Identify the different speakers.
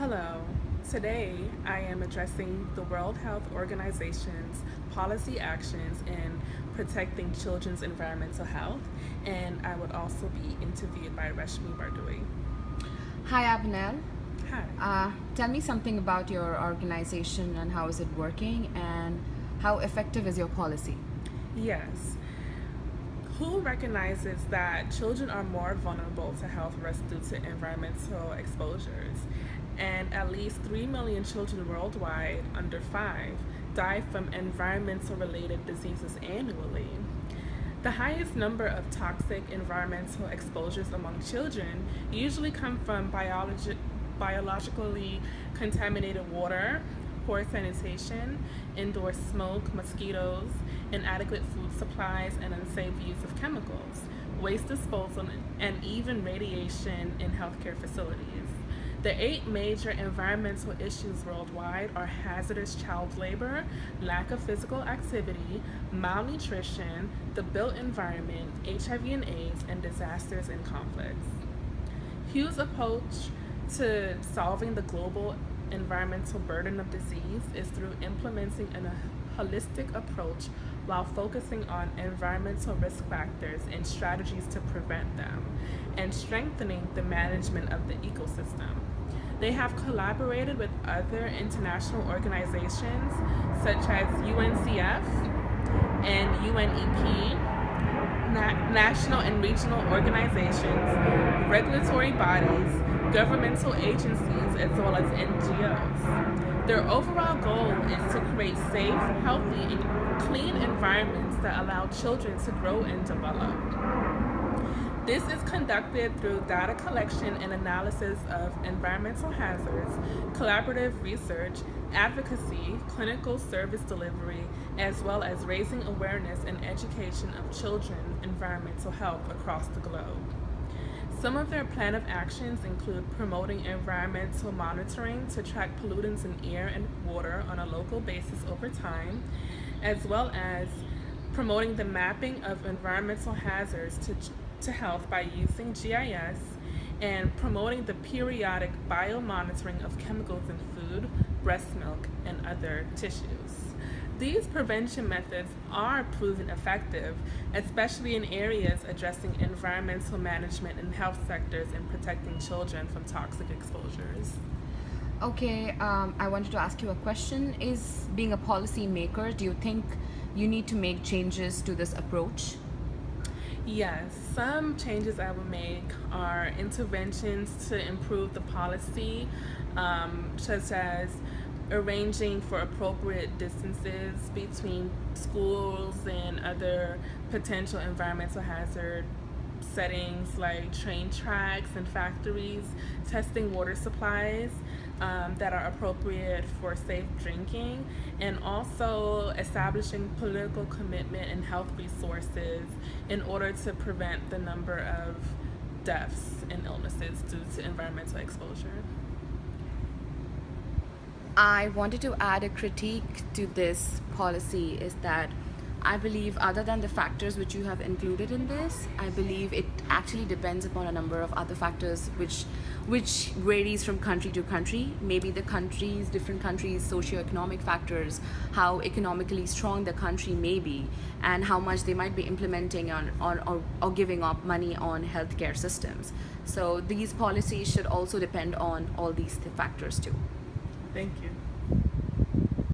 Speaker 1: Hello. Today I am addressing the World Health Organization's policy actions in protecting children's environmental health, and I would also be interviewed by Rashmi Bardui.
Speaker 2: Hi, Avanelle.
Speaker 1: Hi.
Speaker 2: Tell me something about your organization and how is it working and how effective is your policy?
Speaker 1: Yes. WHO recognizes that children are more vulnerable to health risks due to environmental exposures, and at least 3 million children worldwide under 5 die from environmental related diseases annually. The highest number of toxic environmental exposures among children usually come from biologically contaminated water, poor sanitation, indoor smoke, mosquitoes, inadequate food supplies, and unsafe use of chemicals, waste disposal, and even radiation in healthcare facilities. The 8 major environmental issues worldwide are hazardous child labor, lack of physical activity, malnutrition, the built environment, HIV and AIDS, and disasters and conflicts. Hugh's approach to solving the global environmental burden of disease is through implementing a holistic approach while focusing on environmental risk factors and strategies to prevent them, and strengthening the management of the ecosystem. They have collaborated with other international organizations such as UNCF and UNEP, national and regional organizations, regulatory bodies, governmental agencies, as well as NGOs. Their overall goal is to create safe, healthy, and clean environments that allow children to grow and develop. This is conducted through data collection and analysis of environmental hazards, collaborative research, advocacy, clinical service delivery, as well as raising awareness and education of children's environmental health across the globe. Some of their plan of actions include promoting environmental monitoring to track pollutants in air and water on a local basis over time, as well as promoting the mapping of environmental hazards to health by using GIS, and promoting the periodic biomonitoring of chemicals in food, breast milk, and other tissues. These prevention methods are proven effective, especially in areas addressing environmental management in health sectors and protecting children from toxic exposures.
Speaker 2: Okay, I wanted to ask you a question. Is being a policy maker, do you think you need to make changes to this approach?
Speaker 1: Yes, some changes I would make are interventions to improve the policy, such as arranging for appropriate distances between schools and other potential environmental hazard settings like train tracks and factories, testing water supplies that are appropriate for safe drinking, and also establishing political commitment and health resources in order to prevent the number of deaths and illnesses due to environmental exposure.
Speaker 2: I wanted to add a critique to this policy is that I believe other than the factors which you have included in this, I believe it actually depends upon a number of other factors which varies from country to country. Maybe different countries, socioeconomic factors, how economically strong the country may be, and how much they might be implementing or giving up money on healthcare systems. So these policies should also depend on all these factors too.
Speaker 1: Thank you.